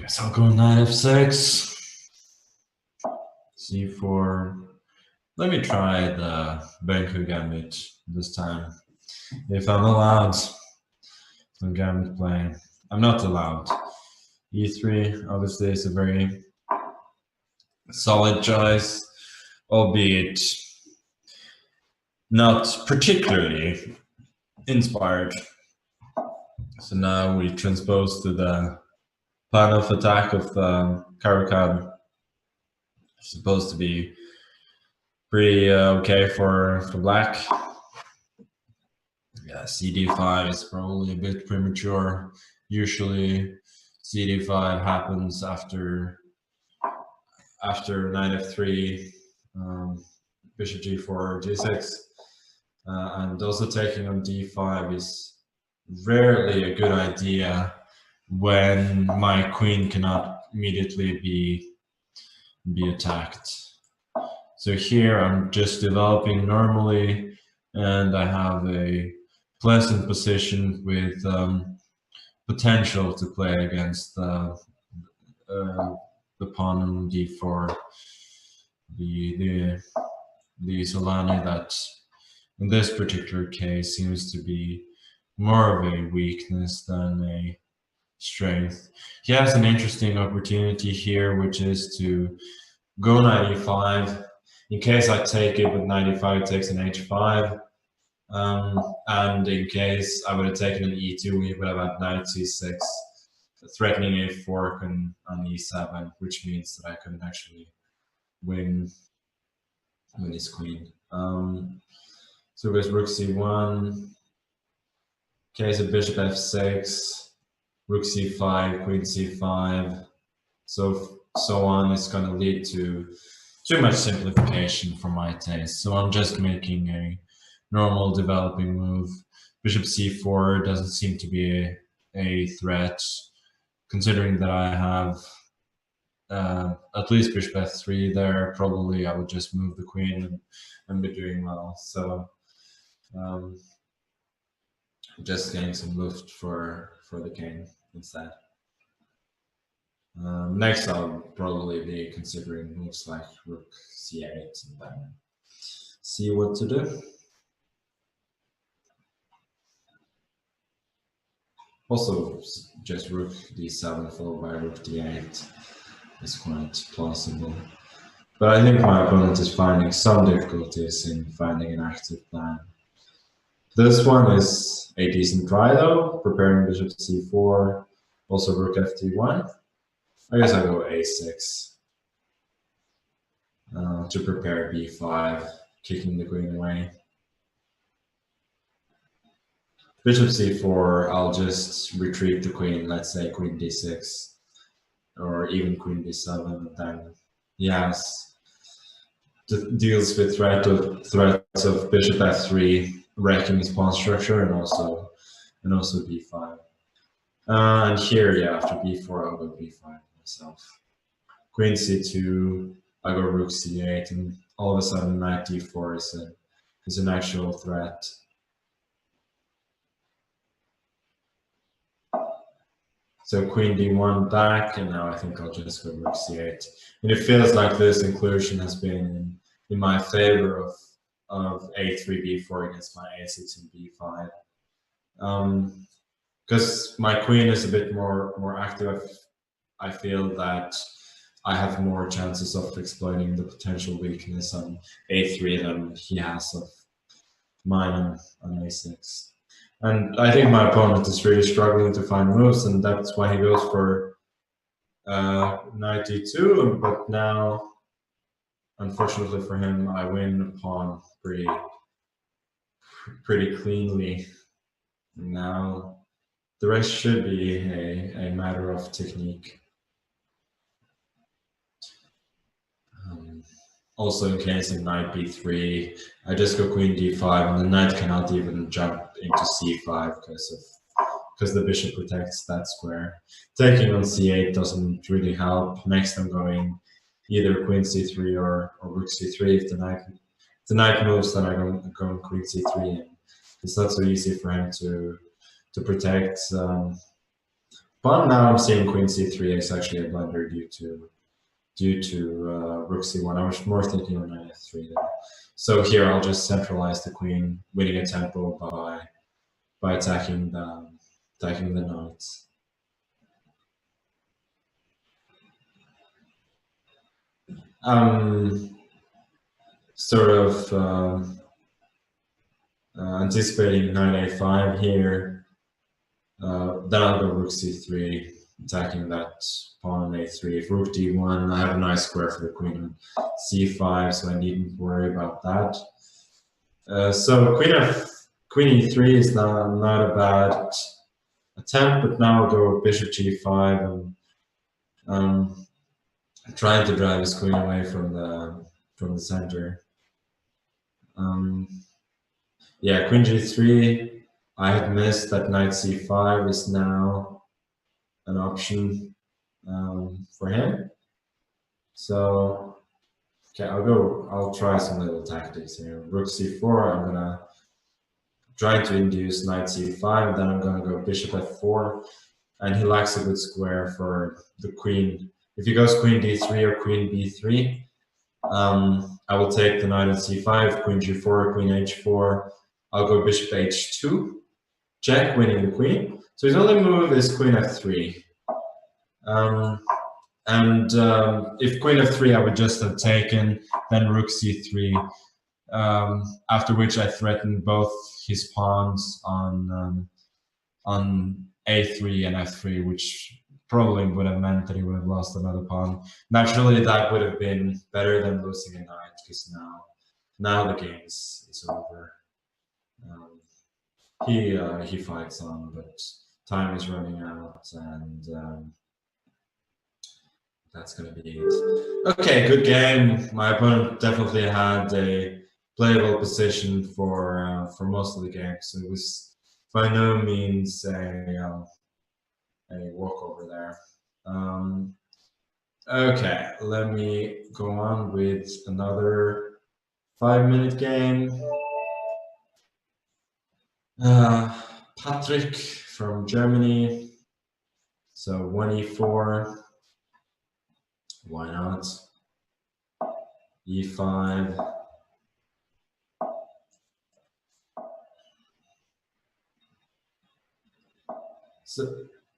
Guess I'll go knight f6, c4. Let me try the Benku gambit this time, if I'm allowed. Some gambit playing. I'm not allowed. e3 obviously is a very solid choice, albeit not particularly inspired. So now we transpose to the plan of attack of Caracal. Supposed to be pretty okay for black. Yeah, CD5 is probably a bit premature. Usually CD5 happens after knight f3, bishop g4, g6, and also taking on d5 is rarely a good idea when my queen cannot immediately be attacked. So here I'm just developing normally, and I have a pleasant position with potential to play against the pawn on d4, the Solani that in this particular case seems to be more of a weakness than a strength. He has an interesting opportunity here, which is to go knight e5. In case I take it with knight e5, it takes an h5. And in case I would have taken an e2, we would have had knight c6, threatening a fork on e7, which means that I couldn't actually win his queen. So there's rook c1, case of bishop f6, rook c5, queen c5, so on. It's going to lead to too much simplification for my taste. So I'm just making a normal developing move. Bishop c4 doesn't seem to be a threat, considering that I have at least bishop f3 there. Probably I would just move the queen and be doing well. So just getting some lift for the king instead. Next I'll probably be considering moves like rook c8 and then see what to do. Also, just rook d7 followed by rook d8 is quite plausible. But I think my opponent is finding some difficulties in finding an active plan. This one is a decent try though, preparing bishop c4, also rook ft1. I guess I go a6 to prepare b5, kicking the queen away. Bishop c4, I'll just retreat the queen, let's say queen d6, or even queen d7, and then yes, deals with threats of bishop f3, wrecking his pawn structure, and also b5. And here, yeah, after b4, I'll go b5 myself. Queen c2, I go rook c8, and all of a sudden knight d4 is an actual threat. So queen d1 back, and now I think I'll just go rook c8. And it feels like this inclusion has been in my favor of a3 b4 against my a6 and b5. Because my queen is a bit more active, I feel that I have more chances of exploiting the potential weakness on a3 than he has of mine on a6. And I think my opponent is really struggling to find moves, and that's why he goes for knight d2. But now, unfortunately for him, I win a pawn pretty cleanly. Now, the rest should be a matter of technique. Also, in case of knight b3, I just go queen d5, and the knight cannot even jump into c5 because the bishop protects that square. Taking on c8 doesn't really help. Next, I'm going either queen c3 or rook c3. If the knight moves, then I go queen c3. And it's not so easy for him to protect pawn. Now I'm seeing queen c3 is actually a blunder due to rook c1. I was more thinking of knight f3 there. So here I'll just centralize the queen, winning a tempo by attacking the knights. Sort of anticipating knight a5 here. Then I'll go rook c3, attacking that pawn on a3. If rook d1, I have a nice square for the queen on c5, so I needn't worry about that. So queen e3 is not a bad attempt, but now I'll go bishop g5 and trying to drive his queen away from the center. Yeah, queen g3. I had missed that knight c5 is now an option for him. So okay, I'll try some little tactics here. Rook c4. I'm gonna try to induce knight c5. Then I'm gonna go bishop f4, and he lacks a good square for the queen. If he goes queen d3 or queen b3, I will take the knight on c5, queen g4, queen h4. I'll go bishop h2, check, winning the queen. So his only move is queen f3. If queen f3, I would just have taken, then rook c3, after which I threatened both his pawns on a3 and f3, which probably would have meant that he would have lost another pawn. Naturally, that would have been better than losing a knight, because now the game is over. He fights on, but time is running out, and that's going to be it. Okay, good game. My opponent definitely had a playable position for most of the game, so it was by no means a walkover there. Okay, let me go on with another 5-minute game. Patrick from Germany. So 1e4. Why not? e5.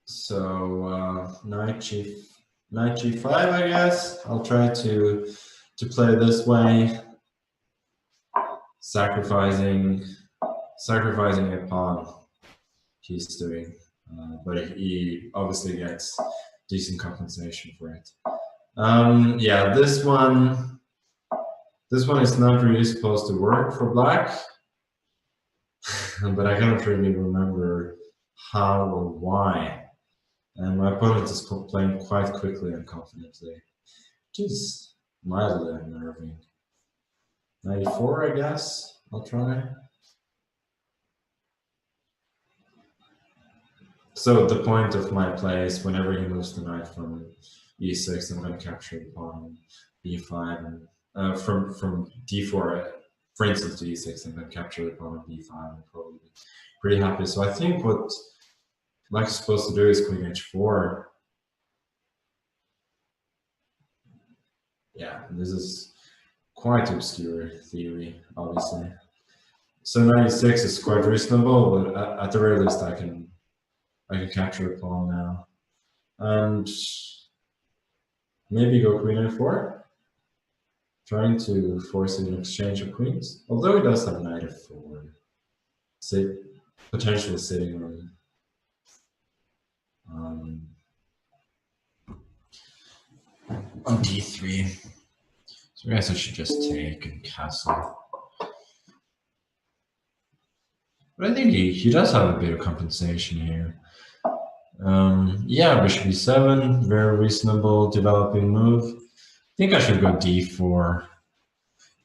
So knight g5, I guess. I'll try to play this way, sacrificing a pawn. He's doing, but he obviously gets decent compensation for it. Yeah, this one is not really supposed to work for black, but I cannot really remember how or why. And my opponent is playing quite quickly and confidently, which is mildly unnerving. 94, I guess. I'll try. So the point of my play is whenever he moves the knight from e6, I'm going to capture the pawn b5, and from d4, for instance, to e6, I'm going to capture the pawn on b5 and probably be pretty happy. So I think what black is supposed to do is queen h4. Yeah, this is quite obscure theory, obviously. So 96 is quite reasonable, but at the very least I can capture a pawn now. And maybe go queen a4, trying to force an exchange of queens. Although he does have knight f4, potentially sitting on d3. So I guess I should just take and castle. But I think he does have a bit of compensation here. Yeah, bishop e7, very reasonable developing move. I think I should go d4.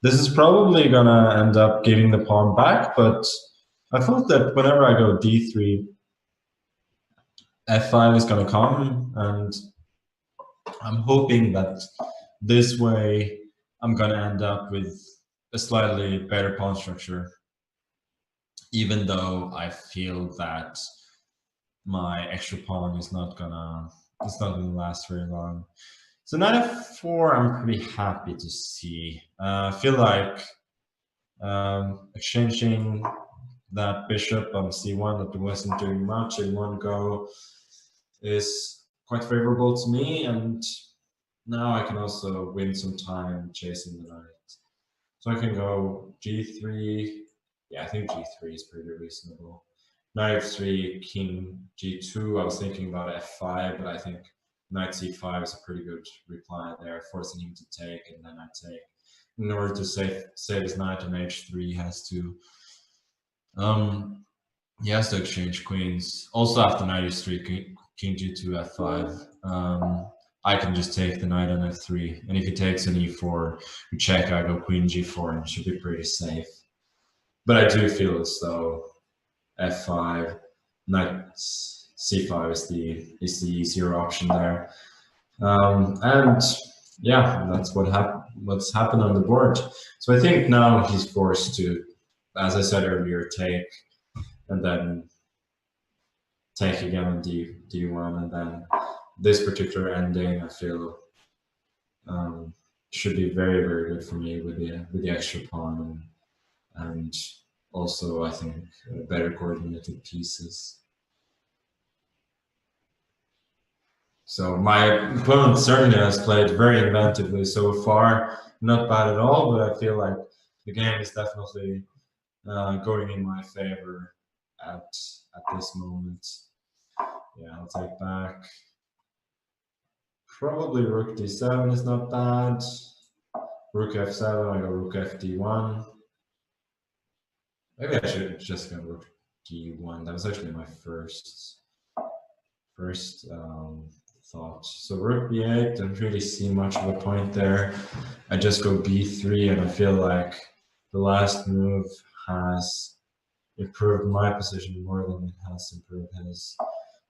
This is probably gonna end up giving the pawn back, but I thought that whenever I go d3, f5 is gonna come, and I'm hoping that this way I'm gonna end up with a slightly better pawn structure, even though I feel that my extra pawn is not gonna last very long. So knight f4, I'm pretty happy to see. I feel like exchanging that bishop on c1 that wasn't doing much in one go is quite favorable to me, and now I can also win some time chasing the knight. So I can go g3. Yeah, I think g3 is pretty reasonable. Knight f3, king g2. I was thinking about f5, but I think knight c5 is a pretty good reply there, forcing him to take, and then I take. In order to save his knight on h3, he has to exchange queens. Also after knight h3, king g2, f5. I can just take the knight on f3, and if he takes an e4, we check. I go queen g4, and it should be pretty safe. But I do feel as though f5, knight c5 is the easier option there. And yeah, that's what's happened on the board. So I think now he's forced to, as I said earlier, take, and then take again on d1, and then this particular ending I feel should be very, very good for me with the extra pawn, and also I think better coordinated pieces. So my opponent certainly has played very inventively so far. Not bad at all, but I feel like the game is definitely going in my favor at this moment. Yeah, I'll take back. Probably rook d7 is not bad. Rook f7, I go rook fd1. Maybe I should just go rook d1. That was actually my first thought. So rook b8, don't really see much of a point there. I just go b3, and I feel like the last move has improved my position more than it has improved his.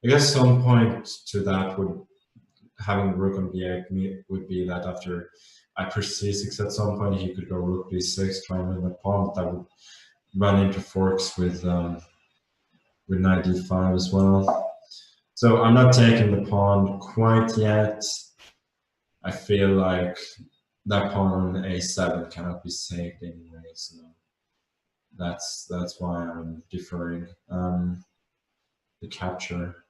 I guess some point to that would, having rook on b8 would be that after I push c6 at some point, he could go rook b6, try and win the pawn, but that would run into forks with knight d5 as well. So I'm not taking the pawn quite yet. I feel like that pawn on a7 cannot be saved anyway, so that's why I'm deferring the capture.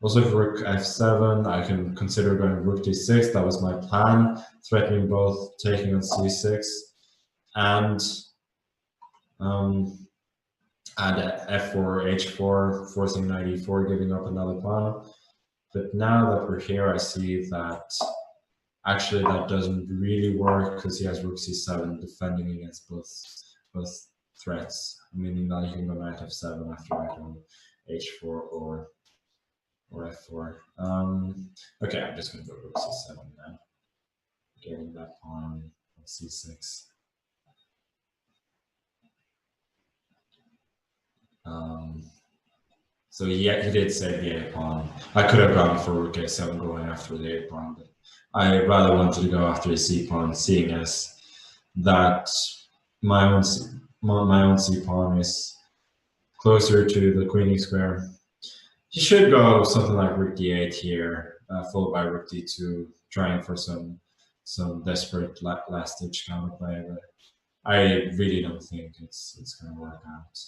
Also, if rook f7, I can consider going rook d6. That was my plan, threatening both taking on c6 and at f4, h4, forcing knight e4, giving up another pawn. But now that we're here, I see that actually that doesn't really work because he has rook c7 defending against both threats, meaning that he can go knight f7 after I go h4 or f4. Okay, I'm just going to go rook c7 now, getting that pawn on c6. So he did save the a pawn. I could have gone for rook a7 going after the a pawn, but I rather wanted to go after a c pawn, seeing as that my own c pawn is closer to the queening square. He should go something like rook d8 here, followed by rook d2, trying for some desperate last ditch counterplay, but I really don't think it's going to work out.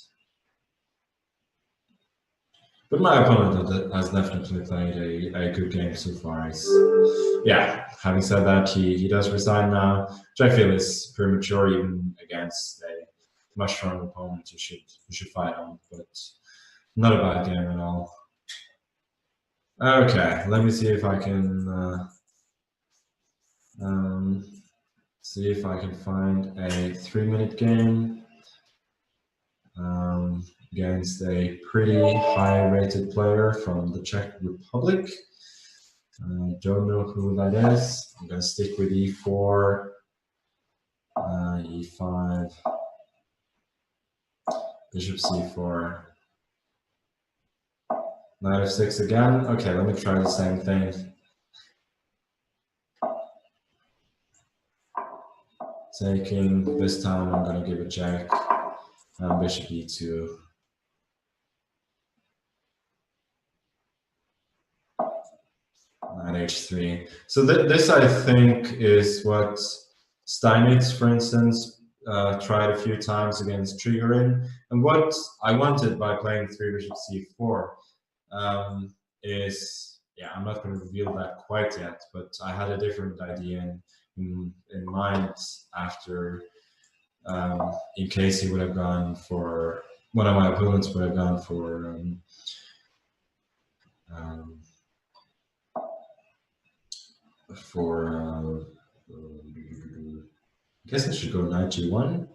But my opponent has definitely played a good game so far. Yeah, having said that, he does resign now, which I feel is premature even against a much stronger opponent you should fight on, but not a bad game at all. Okay, let me see if I can find a 3-minute game against a pretty high-rated player from the Czech Republic. I don't know who that is. I'm going to stick with e4, e5, bishop c4, knight f6 again. Okay, let me try the same thing. Taking, this time I'm going to give a check, bishop e2. at h3. So this, I think, is what Steinitz, for instance, tried a few times against Trigorin. And what I wanted by playing 3 bishop c4 is, yeah, I'm not going to reveal that quite yet, but I had a different idea in mind after, in case he would have gone for, one of my opponents would have gone for, I guess I should go knight g1,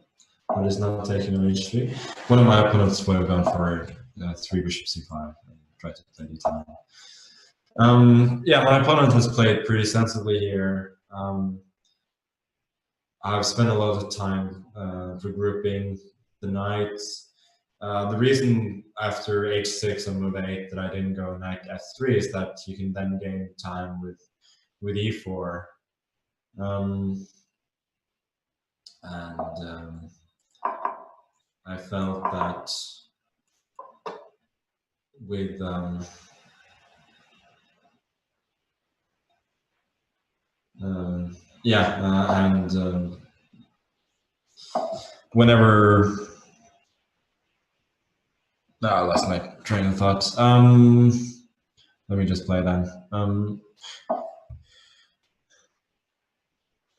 but it's not taking on h3. One of my opponents would have gone for 3 bishop c5 and tried to play d10. Yeah, my opponent has played pretty sensibly here. I've spent a lot of time regrouping the knights. The reason after h6 on move 8 that I didn't go knight f3 is that you can then gain time with e4. And I felt that with whenever I lost my train of thought. Let me just play then.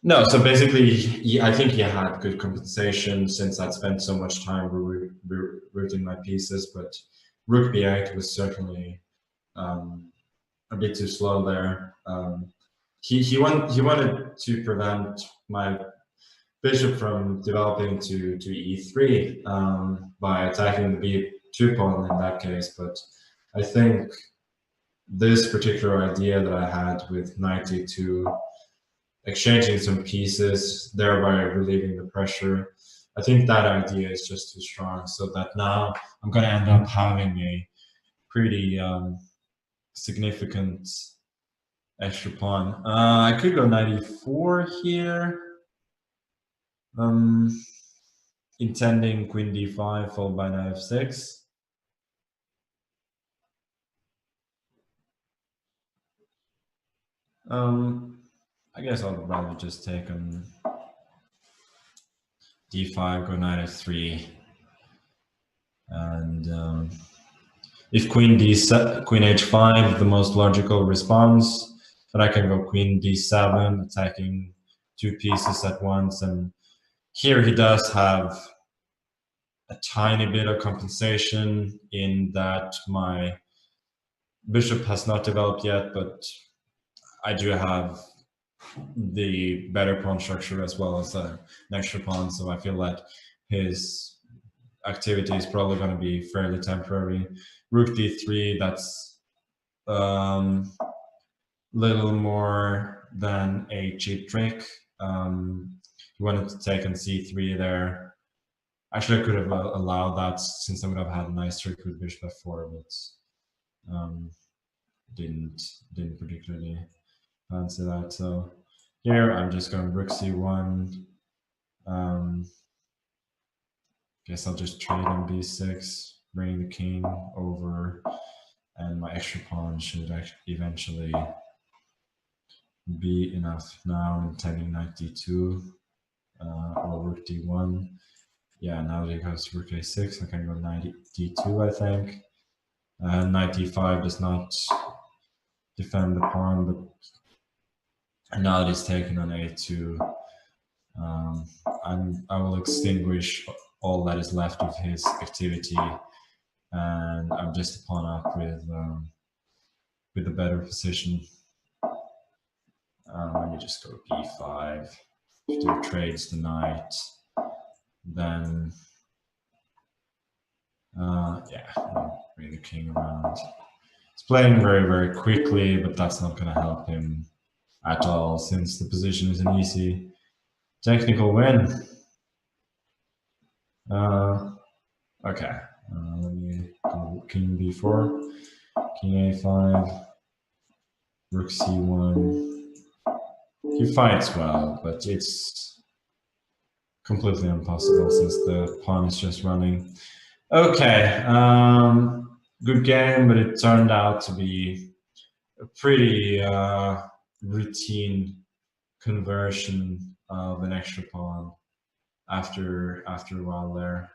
No, so basically, I think he had good compensation since I'd spent so much time routing my pieces, but rook b8 was certainly a bit too slow there. He wanted to prevent my bishop from developing to e3 by attacking the b2 pawn in that case, but I think this particular idea that I had with knight e2, exchanging some pieces, thereby relieving the pressure, I think that idea is just too strong, so that now I'm going to end up having a pretty significant extra pawn. I could go knight e4 here, intending queen d5 followed by knight f6. I guess I'll rather just take on d5, go knight f3, and if queen h5, the most logical response, then I can go queen d7, attacking 2 pieces at once. And here he does have a tiny bit of compensation in that my bishop has not developed yet, but I do have the better pawn structure as well as an extra pawn, so I feel that his activity is probably going to be fairly temporary. Rook d3, that's little more than a cheap trick. He wanted to take on c3 there. Actually, I could have allowed that since I would have had a nice trick with bishop f4, but didn't particularly fancy that. So here I'm just going rook c1. Guess I'll just trade on b6, bring the king over, and my extra pawn should eventually be enough. Now I'm intending knight d2 or rook d1. Yeah, now that it goes to rook a6, I can go knight d2, I think. Knight d5 does not defend the pawn, but now that it's taken on a2, I will extinguish all that is left of his activity, and I'm just a pawn up with a better position. Let me just go b5. If he trades the knight, then yeah, I'll bring the king around. He's playing very, very quickly, but that's not going to help him at all, since the position is an easy technical win. Okay, let me go king b4, king a5, rook c1. He fights well, but it's completely impossible since the pawn is just running. Okay, good game, but it turned out to be a pretty routine conversion of an extra pawn after a while there.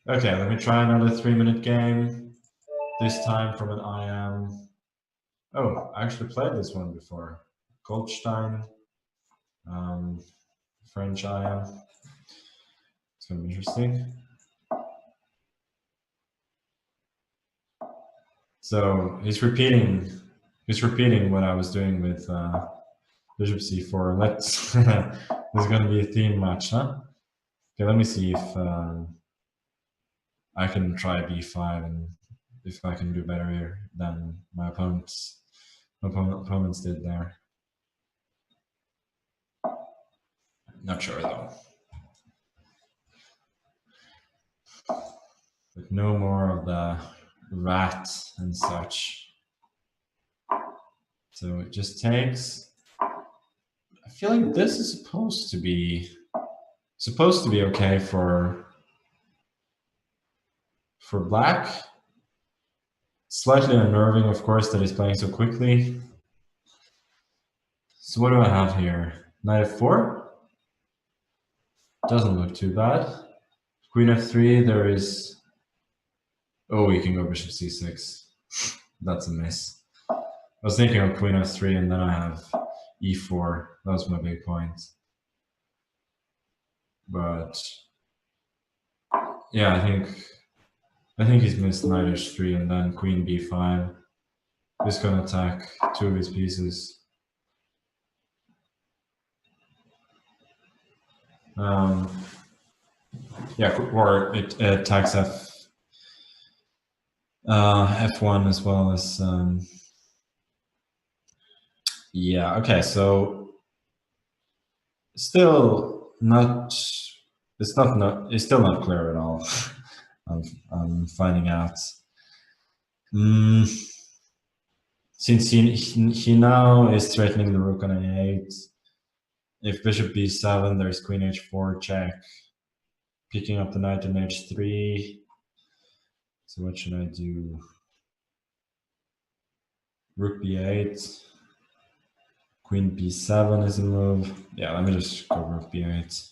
Okay, let me try another 3-minute game. This time from an IM. Oh, I actually played this one before. Goldstein, French IM. It's gonna be interesting. So he's repeating what I was doing with Bishop C4. Let's there's gonna be a theme match, huh? Okay, let me see if I can try B5 and if I can do better here than my opponents did there. Not sure though. But no more of the rat and such. So it just takes. I feel like this is supposed to be okay for black. Slightly unnerving, of course, that he's playing so quickly. So what do I have here? Knight f4? Doesn't look too bad. Queen f3, there is... Oh, you can go bishop c6. That's a miss. I was thinking of queen f3 and then I have e4. That was my big point. But yeah, I think he's missed knight h3 and then queen b5. He's gonna attack two of his pieces. Yeah, or it attacks f1 as well as yeah. Okay, so still not. It's still not clear at all. I'm finding out. Since he now is threatening the rook on a8. If bishop b7, there's queen h4 check. Picking up the knight on h3. So what should I do? Rook b8. Queen b7 is a move. Yeah, let me just go rook b8.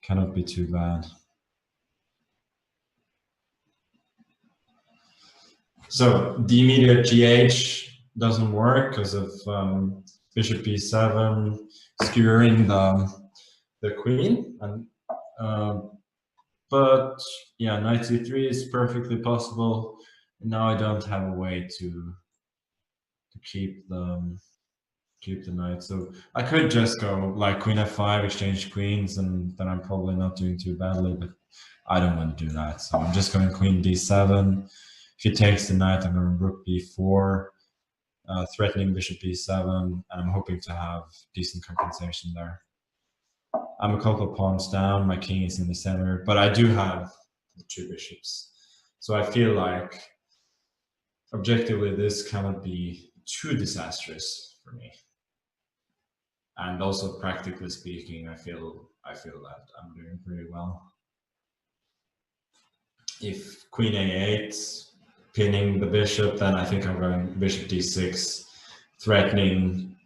Cannot be too bad. So the immediate GH doesn't work because of bishop b7 skewering the queen, and but yeah, knight c3 is perfectly possible. Now I don't have a way to keep the knight, so I could just go like queen f5, exchange queens, and then I'm probably not doing too badly, but I don't want to do that, so I'm just going queen d7. If he takes the knight, I'm going rook b4, threatening bishop b7, and I'm hoping to have decent compensation there. I'm a couple of pawns down, my king is in the center, but I do have the two bishops. So I feel like objectively this cannot be too disastrous for me. And also practically speaking, I feel that I'm doing pretty well. If queen a8, pinning the bishop, then I think I'm going bishop d6, threatening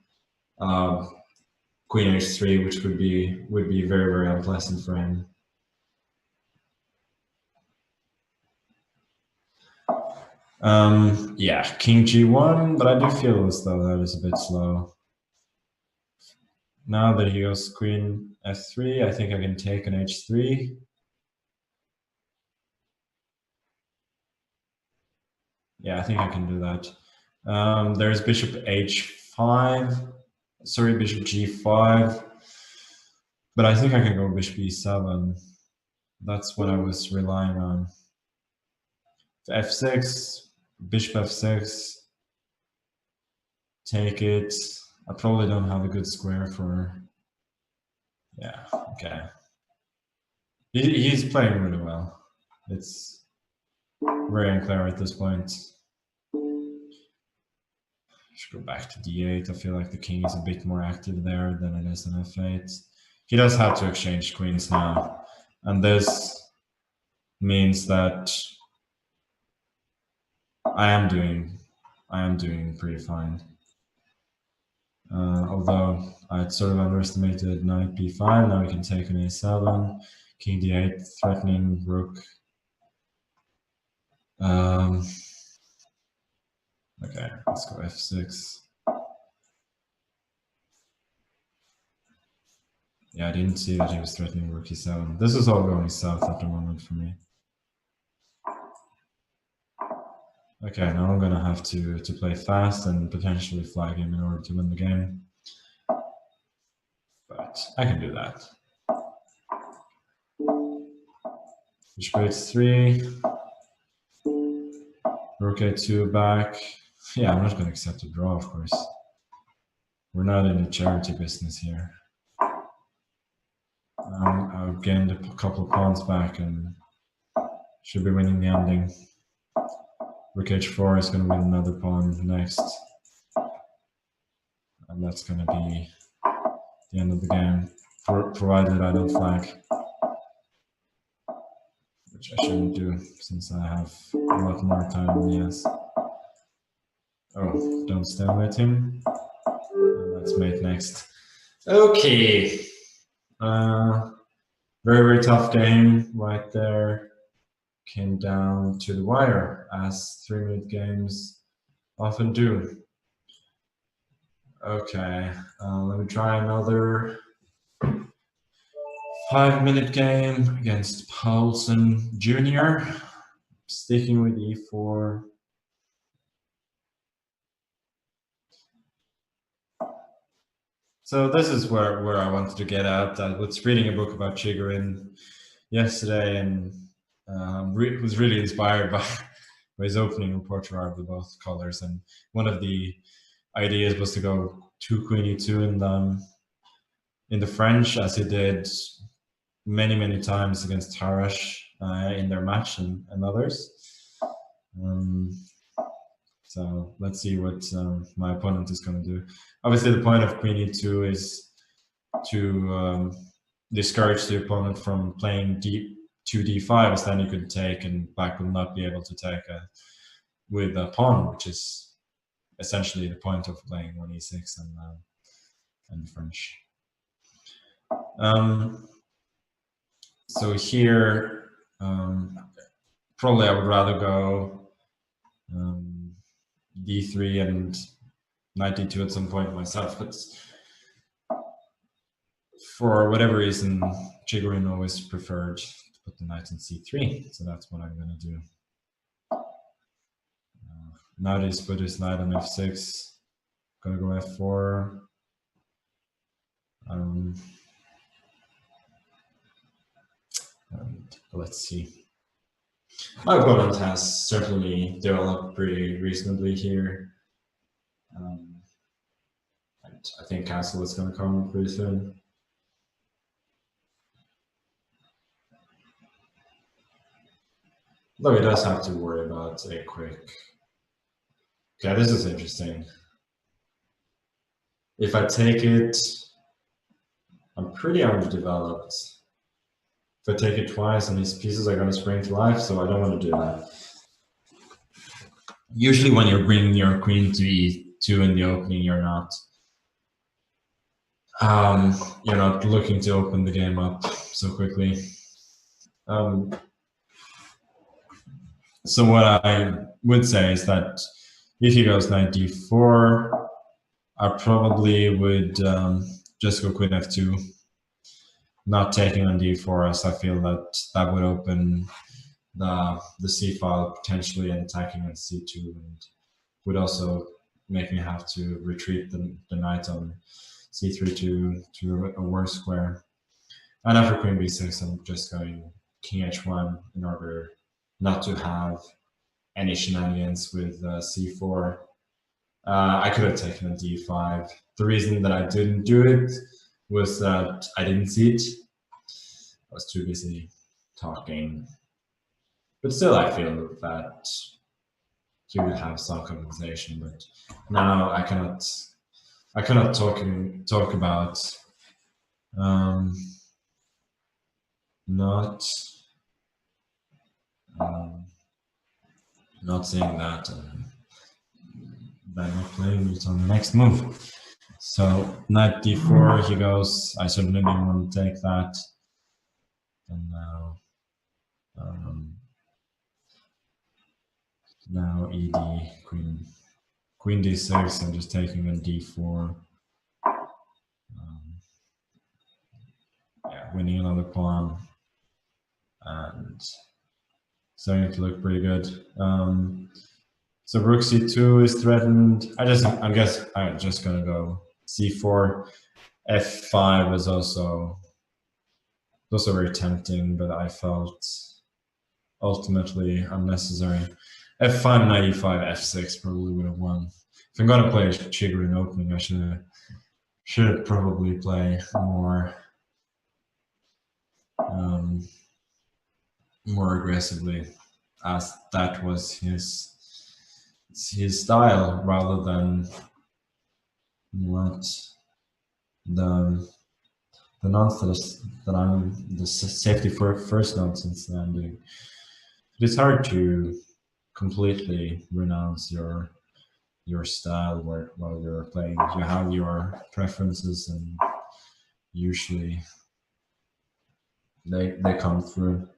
queen h3, which would be very, very unpleasant for him. Yeah, king g1, but I do feel as though that is a bit slow. Now that he goes queen f3, I think I can take an h3. Yeah, I think I can do that. There's bishop h5. Sorry, bishop g5. But I think I can go bishop e7. That's what I was relying on. f6, bishop f6. Take it. I probably don't have a good square for... Yeah, okay. He's playing really well. It's very unclear at this point. Should go back to d8. I feel like the king is a bit more active there than it is in f8. He does have to exchange queens now, and this means that I am doing pretty fine. Although I'd sort of underestimated knight b5. Now we can take an a7, king d8, threatening rook. Okay, let's go f6. Yeah, I didn't see that he was threatening rook e7. This is all going south at the moment for me. Okay, now I'm gonna have to play fast and potentially flag him in order to win the game. But I can do that. Bishop h3. Rook a2 back. Yeah, I'm not gonna accept a draw, of course. We're not in the charity business here. I've gained a couple of pawns back and should be winning the ending. Rook h4 is going to win another pawn next. And that's going to be the end of the game, provided I don't flag. Which I shouldn't do, since I have a lot more time than he has. Oh, don't stalemate him. Let's mate next. Okay. Very, very tough game right there. Came down to the wire, as 3-minute games often do. Okay, let me try another 5-minute game against Carlsen Jr. Sticking with e4. So this is where I wanted to get at. I was reading a book about Chigorin yesterday and was really inspired by his opening in Portugal with both colors. And one of the ideas was to go 2 queen e2 in the French, as he did many times against Tarash in their match and others. So let's see what my opponent is going to do. Obviously, the point of queen e2 is to discourage the opponent from playing 2d5, as then you could take and black will not be able to take with a pawn, which is essentially the point of playing 1e6 and French. So here, probably I would rather go d3 and knight d2 at some point myself, but for whatever reason, Chigorin always preferred to put the knight in c3, so that's what I'm going to do. Now he's put his knight on f6, gonna go f4. And let's see. My opponent has certainly developed pretty reasonably here. And I think castle is going to come pretty soon. Though he does have to worry about a quick... Okay, this is interesting. If I take it, I'm pretty underdeveloped. If I take it twice, and these pieces are going to spring to life, so I don't want to do that. Usually when you're bringing your queen to e2 in the opening, you're not looking to open the game up so quickly. So what I would say is that if he goes knight d4, I probably would just go queen f2, not taking on d4, as I feel that would open the c file potentially and attacking on c2, and would also make me have to retreat the knight on c3 to a worse square. And after queen b6, I'm just going king h1 in order not to have any shenanigans with c4. I could have taken a d5. The reason that I didn't do it was that I didn't see it. I was too busy talking. But still, I feel that he would have some compensation. But now I cannot talk about not not saying that, then not playing it on the next move. So knight d4, he goes, I certainly didn't want to take that. And now ed, queen d6, I'm just taking on d4. Yeah, winning another pawn. And starting to look pretty good. So rook c2 is threatened. I guess I'm just gonna go c4. f5 is also very tempting, but I felt ultimately unnecessary. f5, knight e5, f6 probably would have won. If I'm gonna play a Chigorin opening, I should probably play more aggressively, as that was his style, rather than what the nonsense that the safety for first nonsense that I'm doing. It's hard to completely renounce your style while you're playing. You have your preferences, and usually they come through.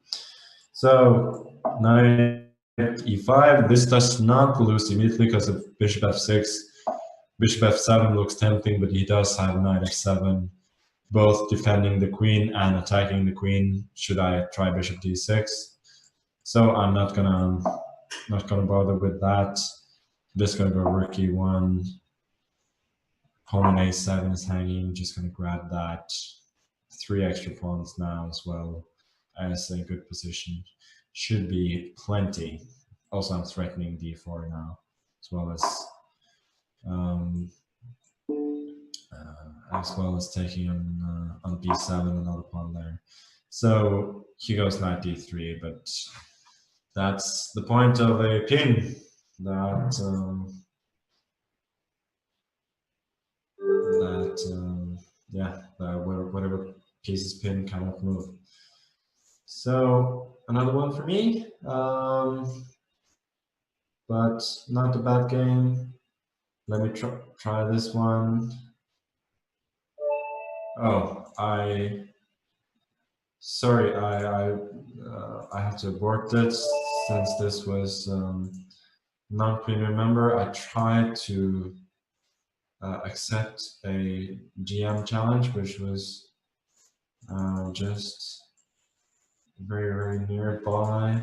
So knight e5. This does not lose immediately because of bishop f6. Bishop f7 looks tempting, but he does have knight f7, both defending the queen and attacking the queen. Should I try bishop d6? So I'm not gonna bother with that. I'm just gonna go rook e1. Pawn on a7 is hanging. Just gonna grab that. 3 extra pawns now as well as a good position. Should be plenty. Also, I'm threatening d4 now, as well as taking on b7 another pawn there. So he goes knight d3, but that's the point of a pin. Whatever pieces pin cannot move. So another one for me, but not a bad game. Let me try this one. Oh, I have to abort this since this was non-premium member. I tried to accept a GM challenge, which was just very, very nearby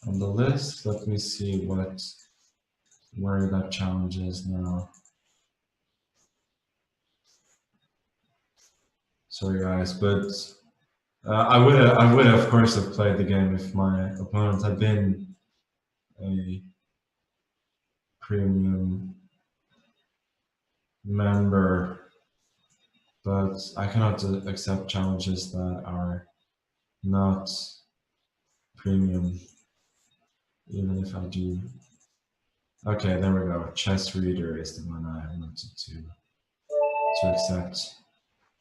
on the list. Let me see where that challenge is now. Sorry guys, but I would of course have played the game if my opponent had been a premium member, but I cannot accept challenges that are not premium, even if I do. Okay, there we go. Chess Reader is the one I wanted to accept.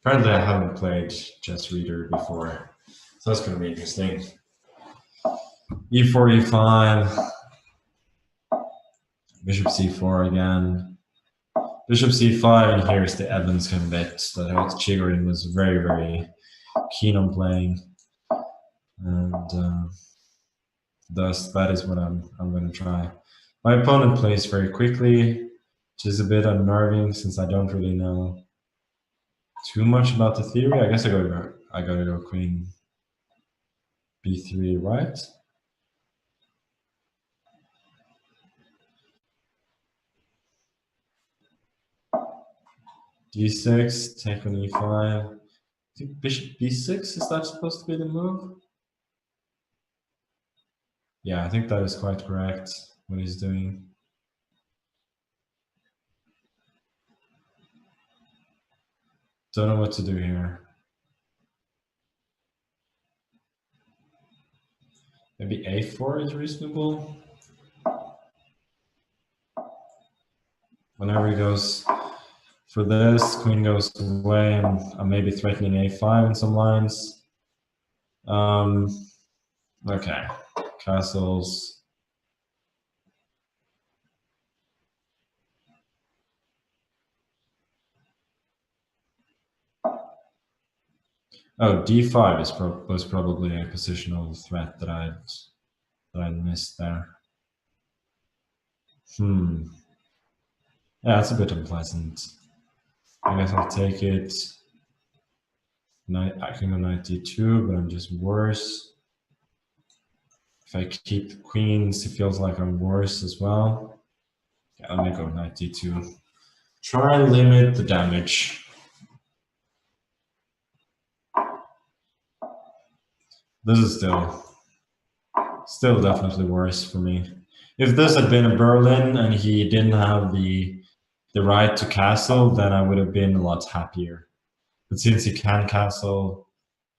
Apparently I haven't played Chess Reader before, so that's going to be interesting. e4, e5, bishop c4 again. Bishop c5, and here's the Evans gambit that Chigorin was very, very keen on playing, and thus that is what I'm going to try. My opponent plays very quickly, which is a bit unnerving since I don't really know too much about the theory. I guess I gotta go queen b3, right? d6, take on e5. I think bishop b6, is that supposed to be the move? Yeah, I think that is quite correct, what he's doing. Don't know what to do here. Maybe a4 is reasonable. Whenever he goes for this, queen goes away, and I'm maybe threatening a5 in some lines. Okay, castles. Oh, d5 was probably a positional threat that I'd missed there. Hmm. Yeah, that's a bit unpleasant. I guess I'll take it. I can go knight d2, but I'm just worse. If I keep the queens, it feels like I'm worse as well. Yeah, let me go knight d2. Try and limit the damage. This is still definitely worse for me. If this had been a Berlin and he didn't have the right to castle, then I would have been a lot happier. But since he can castle,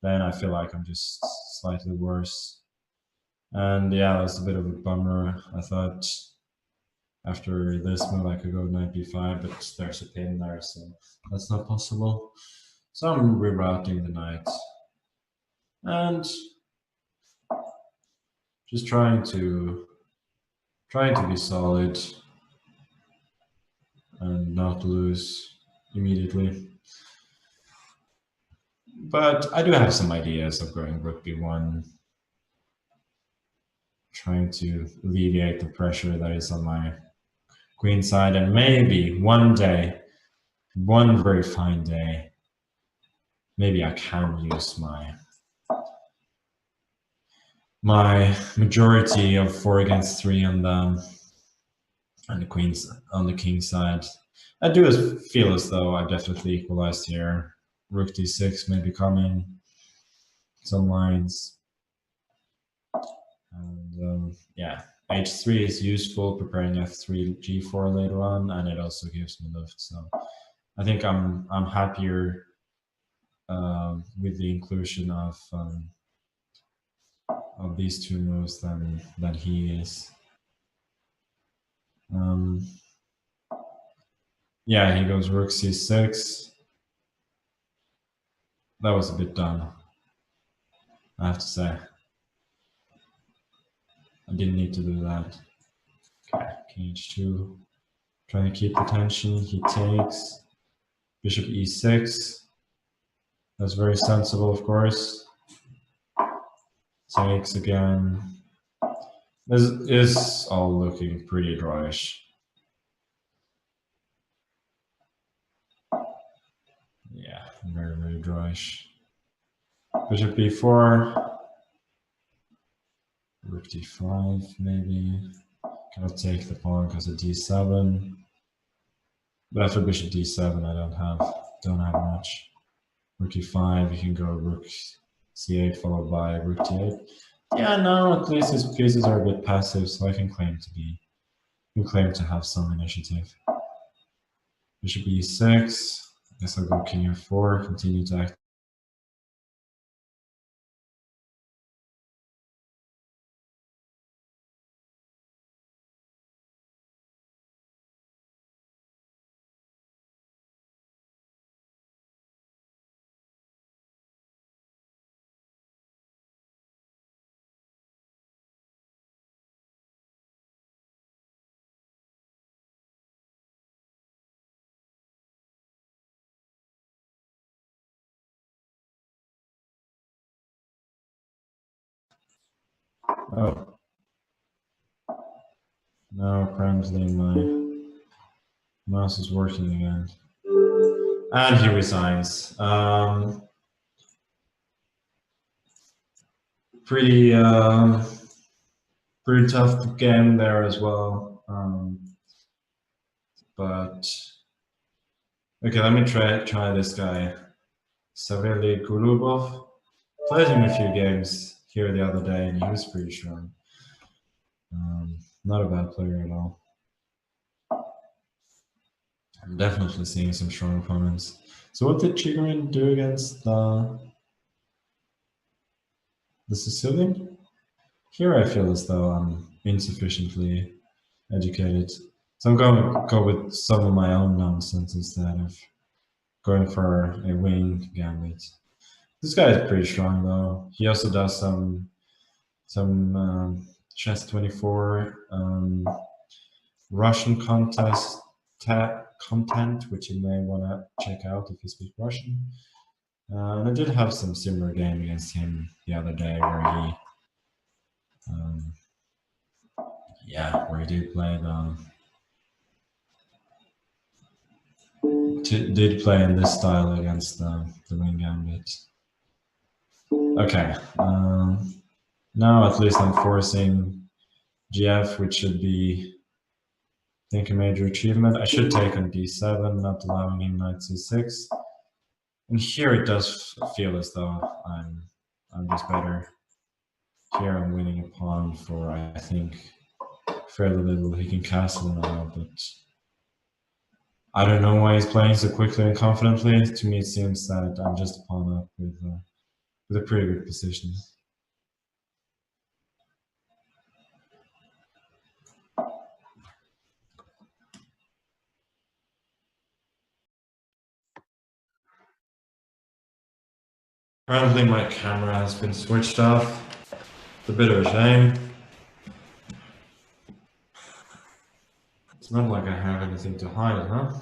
then I feel like I'm just slightly worse. And yeah, that was a bit of a bummer. I thought after this move I could go knight b5, but there's a pin there, so that's not possible. So I'm rerouting the knight. And just trying to be solid and not lose immediately. But I do have some ideas of going rook b1, trying to alleviate the pressure that is on my queen side, and maybe one day, one very fine day, maybe I can use my majority of 4 against 3 on the queen's on the king side. I do feel as though I definitely equalized here. Rook d6 may be coming, some lines. And yeah, h3 is useful, preparing f3, g4 later on, and it also gives me lift. So I think I'm happier with the inclusion of these two moves than he is. Yeah, he goes rook c6. That was a bit dumb, I have to say. I didn't need to do that. Okay, king h2. Trying to keep the tension. He takes. Bishop e6. That's very sensible, of course. Takes again. This is all looking pretty drawish. Yeah, very, very drawish. Bishop b4. Rook d5, maybe. Cannot take the pawn because of d7. But after bishop d7, I don't have much. Rook e5, you can go rook c8 followed by rook d8. Yeah, no, at least his pieces are a bit passive, so I can claim to have some initiative. Bishop e6. I guess I'll go king f4, continue to act. Oh. Now apparently my mouse is working again. And he resigns. Pretty pretty tough game there as well. But okay, let me try this guy, Savely Golubov. Played him a few games here the other day, and he was pretty strong. Not a bad player at all. I'm definitely seeing some strong opponents. So what did Chigorin do against the Sicilian? Here I feel as though I'm insufficiently educated. So I'm going to go with some of my own nonsense instead of going for a wing gambit. This guy is pretty strong though. He also does some chess 24 Russian content, which you may want to check out if you speak Russian. And I did have some similar game against him the other day where he did play did play in this style against the wing gambit. Okay, now at least I'm forcing GF, which should be, I think, a major achievement. I should take on D7, not allowing him knight C6. And here it does feel as though I'm just better. Here I'm winning a pawn for, I think, fairly little. He can castle now, but I don't know why he's playing so quickly and confidently. To me, it seems that I'm just a pawn up with a pretty good position. Apparently my camera has been switched off. It's a bit of a shame. It's not like I have anything to hide, huh?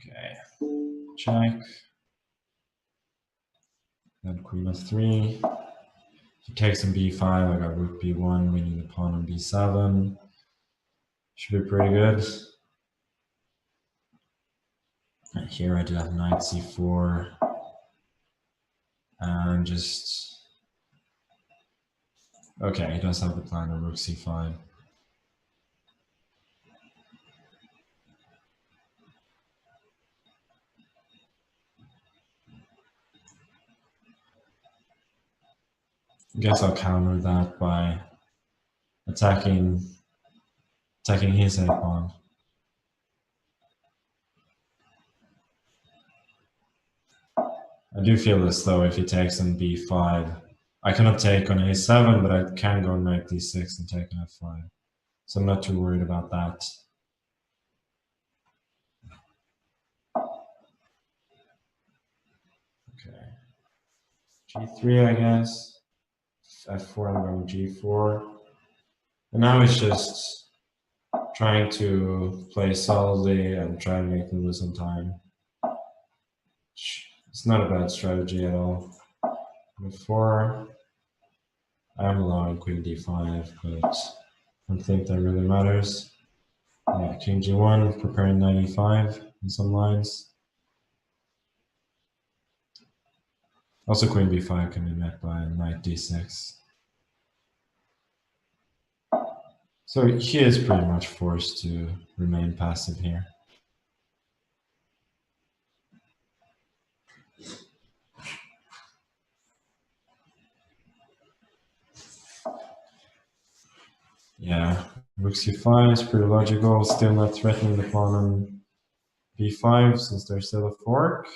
Okay, check. Then queen f3. If he takes on b5, I got rook b1, winning the pawn on b7. Should be pretty good. And here I do have knight c4. And just... Okay, he does have the plan of rook c5. I guess I'll counter that by attacking his a pawn. I do feel as though if he takes on b5, I cannot take on a7, but I can go knight d6 and take on f5. So I'm not too worried about that. Okay. g3, I guess. f4, I'm going g4. And now it's just trying to play solidly and try and make me lose some time. It's not a bad strategy at all. Before, I'm allowing queen d5, but I don't think that really matters. Yeah, king g1, preparing knight e5 in some lines. Also, queen b5 can be met by knight d6. So he is pretty much forced to remain passive here. Yeah, rook c5 is pretty logical, still not threatening the pawn on b5 since there's still a fork.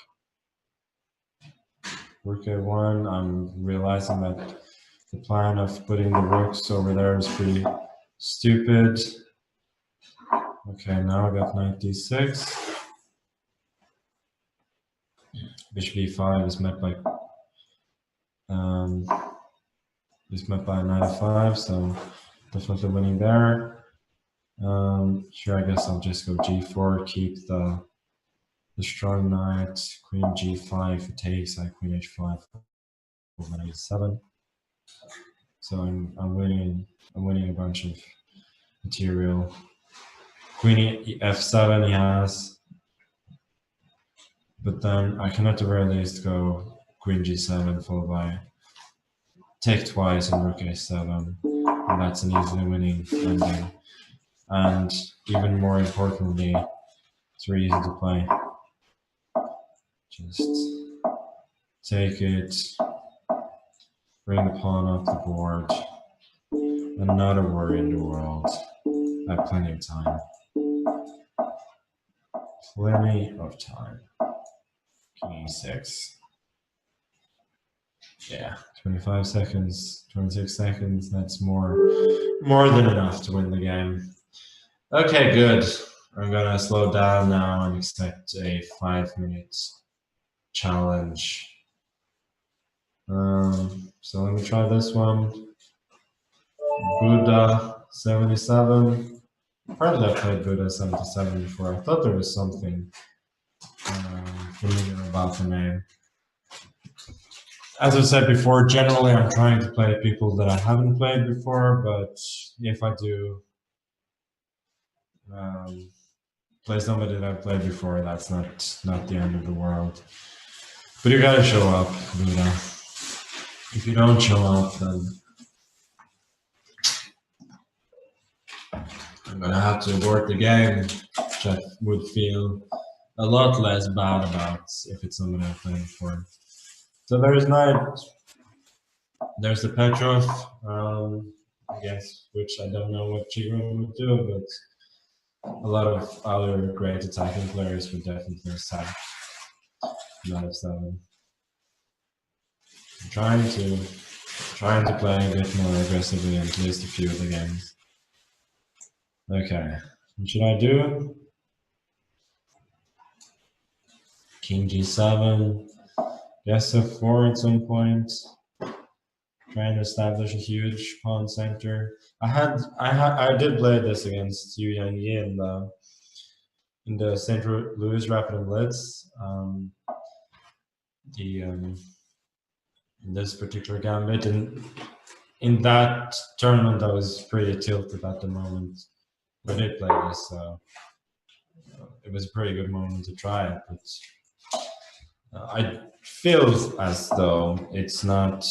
Rook a1, I'm realizing that the plan of putting the rooks over there is pretty stupid. Okay, now I got knight d6. Bishop e5 is met by knight f5, so definitely winning there. Here I guess I'll just go g4, keep the strong knight, queen g5 if it takes, I queen h5 over knight e7. So I'm winning a bunch of material. Queen f7 he has, but then I can at the very least go queen g7 followed by take twice and rook a7, and that's an easily winning endgame. And even more importantly, it's really easy to play. Just take it, bring the pawn off the board, and not a worry in the world. I have plenty of time. Plenty of time. King e6. Yeah, 25 seconds, 26 seconds, that's more than enough to win the game. Okay, good. I'm gonna slow down now and expect a 5-minute challenge. So let me try this one. Buddha 77. Apparently I played Buddha 77 before. I thought there was something familiar about the name. As I said before, generally I'm trying to play people that I haven't played before, but if I do play somebody that I've played before, that's not the end of the world. But you gotta show up, Luda. If you don't show up, then I'm gonna have to abort the game, which I would feel a lot less bad about if it's somebody I've played before. So there's Knight. There's the Petrov, I guess, which I don't know what Chigro would do, but a lot of other great attacking players would definitely sack Knight of 7. I'm trying to play a bit more aggressively in at least a few of the games. Okay, what should I do? King G7, guess F4 at some point. Trying to establish a huge pawn center. I did play this against Yu Yang Yi in the St. Louis Rapid and Blitz. In this particular gambit, and in that tournament, I was pretty tilted at the moment. I did play this, so it was a pretty good moment to try it. But I feel as though it's not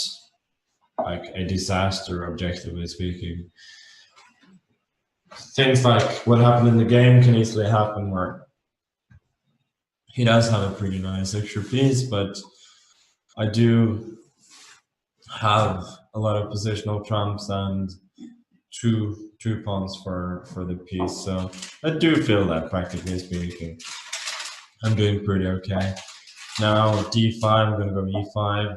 like a disaster, objectively speaking. Things like what happened in the game can easily happen where he does have a pretty nice extra piece, but I do have a lot of positional trumps and two pawns for the piece, so I do feel that, practically speaking, I'm doing pretty okay. Now d5, I'm gonna go e5.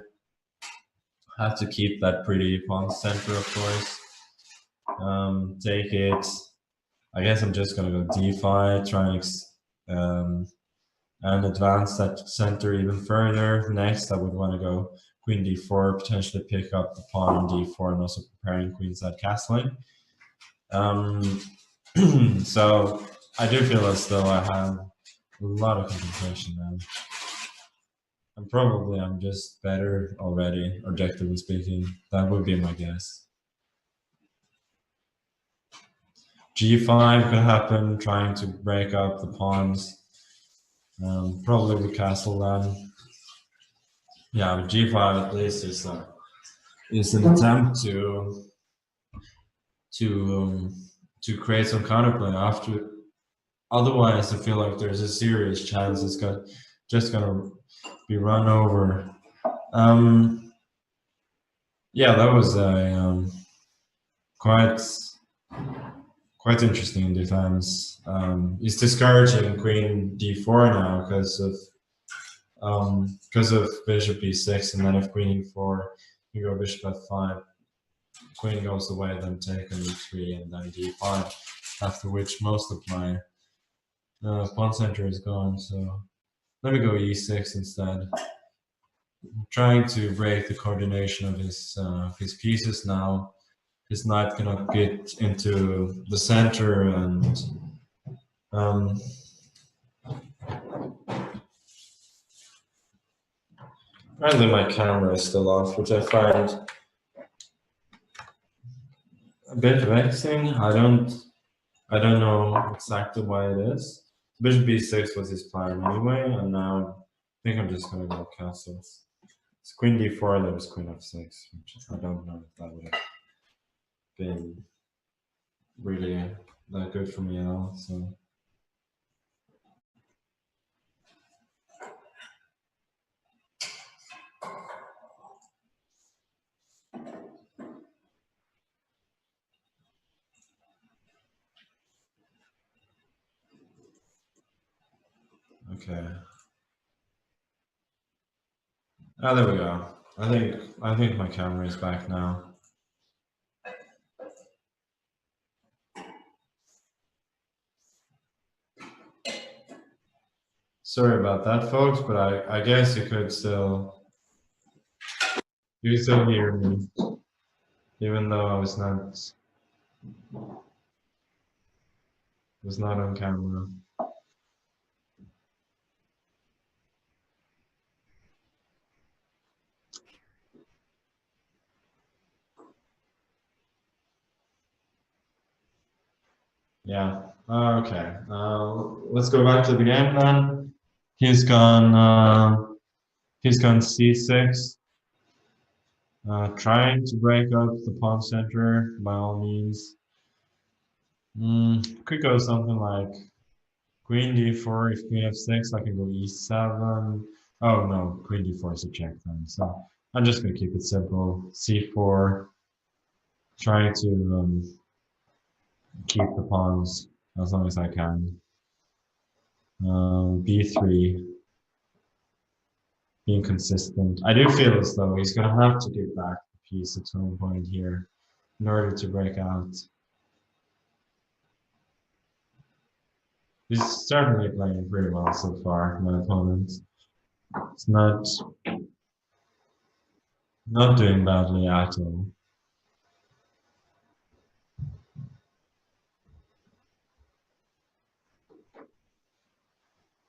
Have to keep that pretty pawn center, of course. Take it. I guess I'm just gonna go d5, try and advance that center even further. Next, I would want to go queen d4, potentially pick up the pawn on d4, and also preparing queenside castling. So I do feel as though I have a lot of concentration now. And probably I'm just better already, objectively speaking. That would be my guess. g5 could happen, trying to break up the pawns. Probably the castle then. Yeah, but g5 at least is an attempt to create some counterplay after. Otherwise, I feel like there's a serious chance it's just gonna be run over. Yeah, that was a quite interesting defense. It's discouraging queen d4 now because of bishop e6, and then if queen e4, you go bishop f5. Queen goes away, then take on e3, and then d5. After which most of my pawn center is gone. So let me go e6 instead. I'm trying to break the coordination of his pieces now. His knight cannot get into the center, and apparently my camera is still off, which I find a bit vexing. I don't know exactly why it is. Bishop b6 was his plan anyway, and now I think I'm just gonna go castles. It's queen d4, there was queen f6, which I don't know if that would have been really that good for me at all. So okay. Oh, there we go. I think my camera is back now. Sorry about that, folks, but I guess you could still hear me, even though I was not on camera. Yeah. Okay. Let's go back to the game then. He's gone. He's gone c6. Trying to break up the pawn center by all means. Could go something like queen d4. If queen f6, I can go e7. Oh no, queen d4 is a check then. So I'm just gonna keep it simple. c4. Trying to keep the pawns as long as I can. B3, being consistent. I do feel as though he's going to have to give back the piece at some point here in order to break out. He's certainly playing pretty well so far, my opponent. It's not doing badly at all.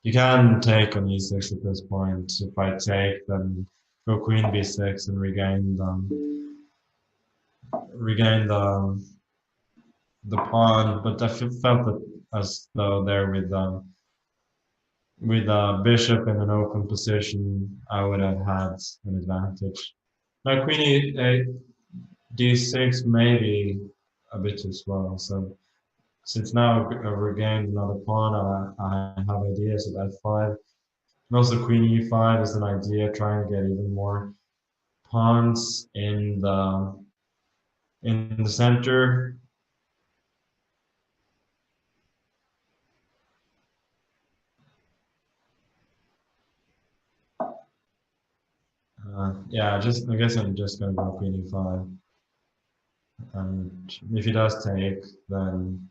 You can take on e6 at this point. If I take, then go queen b6 and regain the pawn. But I felt that as though there with a bishop in an open position, I would have had an advantage. Now queen e8, d6 maybe a bit too slow. So since now I've regained another pawn, I have ideas of f5. And also queen e5 is an idea, trying to get even more pawns in the center. Yeah, I guess I'm just gonna go queen e5. And if he does take, then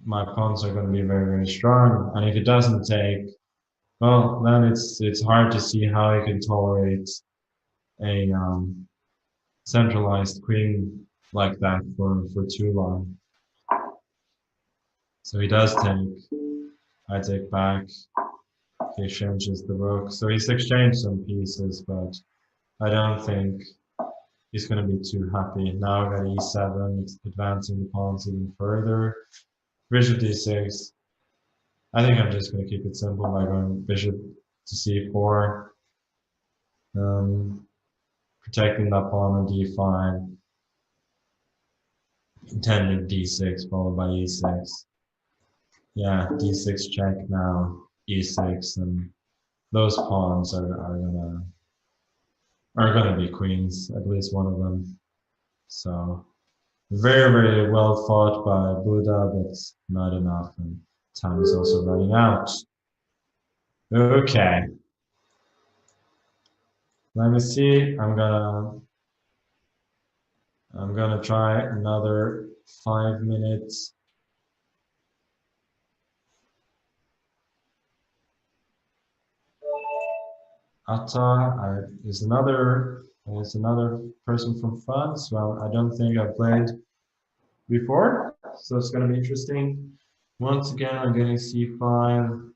my pawns are going to be very, very strong. And if it doesn't take, well, then it's hard to see how he can tolerate a centralized queen like that for too long. So he does take. I take back. He exchanges the rook. So he's exchanged some pieces, but I don't think he's going to be too happy. Now I've got e7, it's advancing the pawns even further. Bishop d6. I think I'm just going to keep it simple by going bishop to c4, protecting that pawn on d5, intended d6 followed by e6. Yeah, d6 check now, e6, and those pawns are gonna be queens, at least one of them. So very, very well fought by Buddha, but not enough, and time is also running out. Okay. Let me see. I'm gonna try another 5 minutes. Atta is another person from France. Well, I don't think I've played before, so it's gonna be interesting. Once again, I'm getting c5.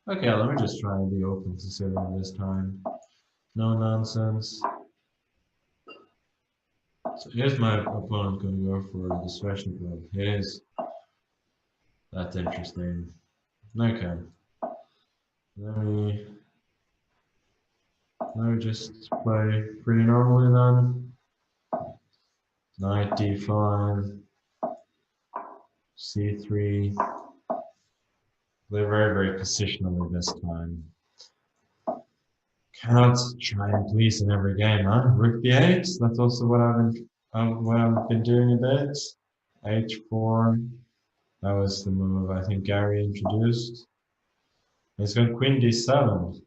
Okay, let me just try and be open to Sicilian this time. No nonsense. So here's my opponent going to go for the Swedish club. That's interesting. Okay. Let me just play pretty normally then. Knight d5, c3. Play very, very positionally this time. Cannot try and please in every game, huh? Rook b8. That's also what I've been doing a bit. h4. That was the move I think Gary introduced. He's going queen d7.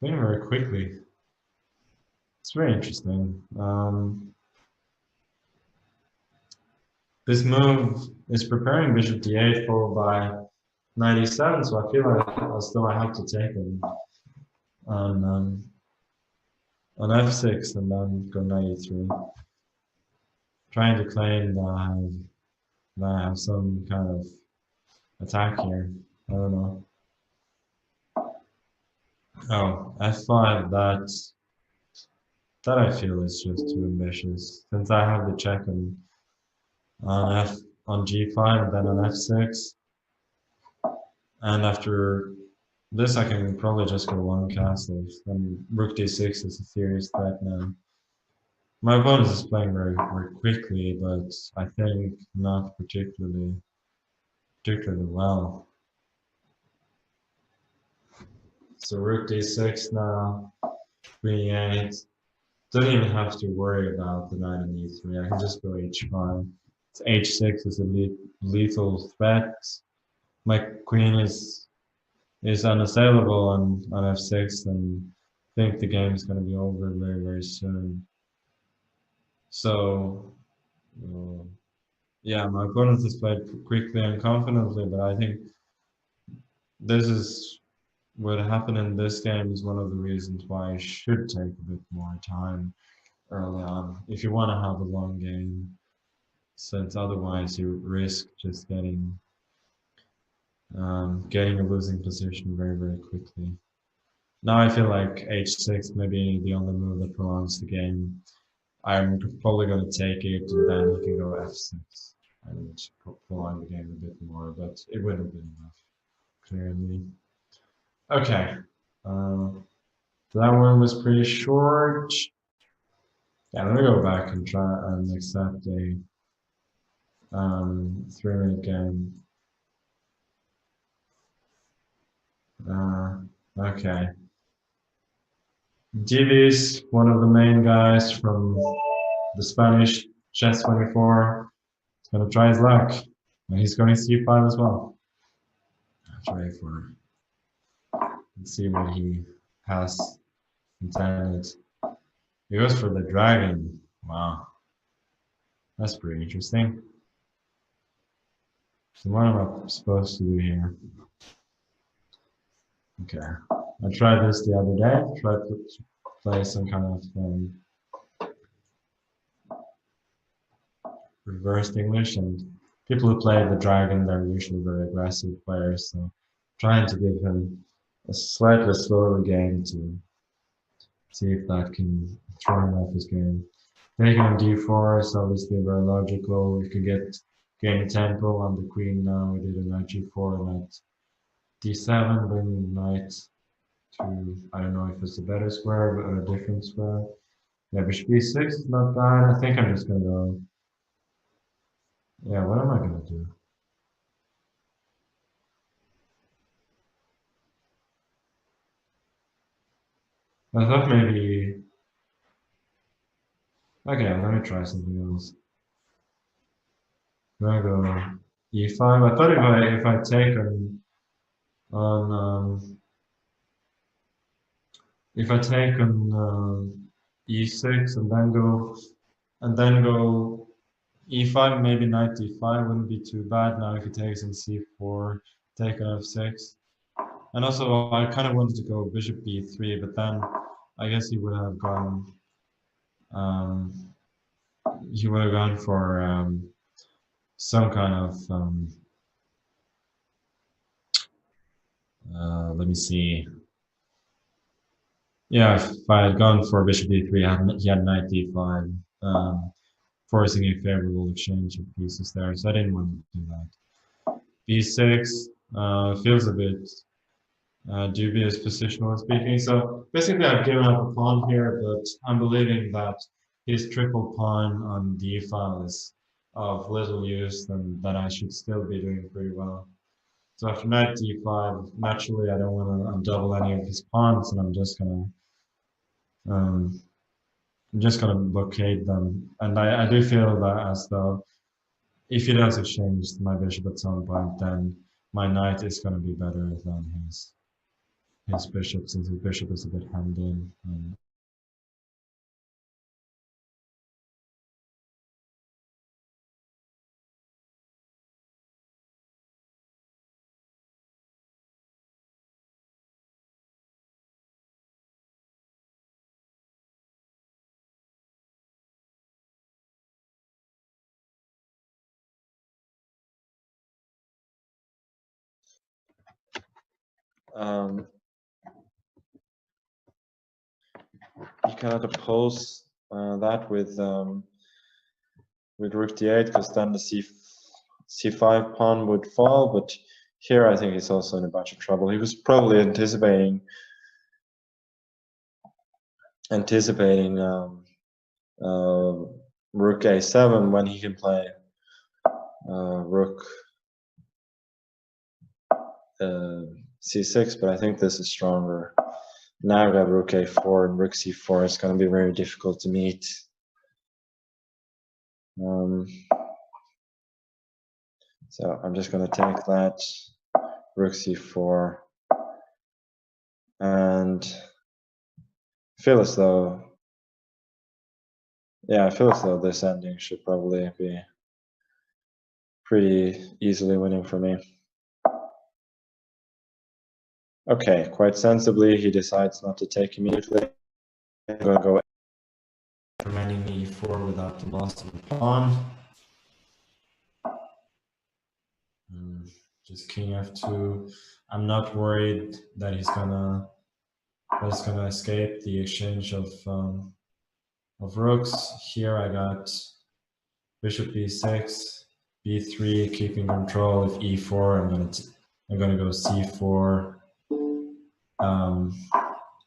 Playing very quickly. It's very interesting. This move is preparing bishop d8 followed by knight e7, so I feel like as though I have to take him on f6 and then go knight e3. Trying to claim that I have some kind of attack here. I don't know. Oh, f5, that I feel is just too ambitious. Since I have the check on on g5 and then on f6. And after this, I can probably just go one castle. And rook d6 is a serious threat now. My opponent is playing very quickly, but I think not particularly well. So rook d6 now, queen e8. Don't even have to worry about the knight on e3. I can just go h5. So h6 is a lethal threat. My queen is unassailable on f6, and I think the game is going to be over very soon. So yeah, my opponent has played quickly and confidently, but I think this is what happened in this game is one of the reasons why I should take a bit more time early on if you want to have a long game, since otherwise you risk just getting a losing position very quickly. Now I feel like h6 may be the only move that prolongs the game. I'm probably going to take it, and then he can go f6 and prolong the game a bit more, but it wouldn't have been enough, clearly. Okay, so that one was pretty short. Yeah, let me go back and try and accept a 3-minute game. Okay. Divis, one of the main guys from the Spanish Chess 24, is going to try his luck. And he's going c5 as well. I'll try for and see what he has intended. He goes for the dragon. Wow. That's pretty interesting. So what am I supposed to do here? Okay. I tried this the other day. Tried to play some kind of reversed English, and people who play the dragon, they're usually very aggressive players. So trying to give him a slightly slower game to see if that can throw him off his game. Taking on d4 is obviously very logical. We could gain tempo on the queen now. We did a knight g4, knight d7, bring knight to, I don't know if it's a better square, but a different square. Yeah, bishop b6 is not bad. I think I'm just gonna go. Yeah, what am I gonna do? I thought maybe. Okay, let me try something else. I'm gonna go e5. I thought if I take on if I take on e6 and then go e5, maybe knight d5 wouldn't be too bad. Now if he takes on c4, take on f6. And also I kind of wanted to go bishop b3, but then I guess um, he would have gone for some kind of let me see. Yeah, if I had gone for bishop d3, he had knight d5, forcing a favorable exchange of pieces there. So I didn't want to do that. b6 feels a bit dubious positional speaking. So basically, I've given up a pawn here, but I'm believing that his triple pawn on d file is of little use, and that I should still be doing pretty well. So after knight d5, naturally I don't want to undouble any of his pawns, and um, I'm just gonna blockade them. And I do feel that as though if he does exchange my bishop at some point, then my knight is gonna be better than his bishop, since his bishop is a bit hemmed in. Um, you cannot oppose that with with rook d8, because then the c5 pawn would fall. But here I think he's also in a bunch of trouble. He was probably anticipating rook a7 when he can play rook c6, but I think this is stronger. Now I've got rook a4 and rook c4. It's going to be very difficult to meet. So I'm just going to take that, rook c4, and I feel as though this ending should probably be pretty easily winning for me. Okay, quite sensibly, he decides not to take immediately. I'm going to go remaining e4 without the loss of a pawn. Just king f2. I'm not worried that he's gonna escape the exchange of rooks. Here I got bishop b6, b3, keeping control. If e4, I'm gonna go c4.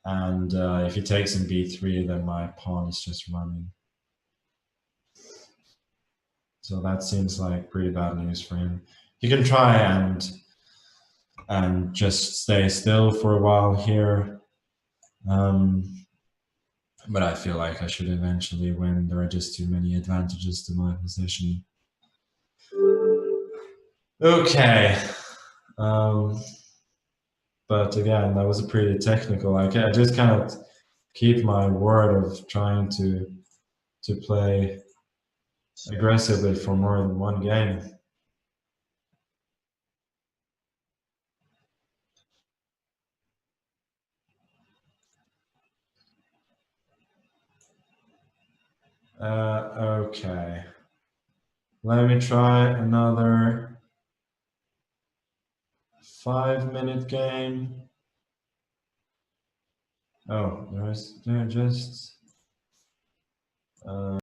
And if he takes in b3, then my pawn is just running. So that seems like pretty bad news for him. He can try and just stay still for a while here. But I feel like I should eventually win. There are just too many advantages to my position. Okay. But again, that was a pretty technical. I just cannot keep my word of trying to play aggressively for more than one game. Okay. Let me try another 5-minute game. Oh, they're just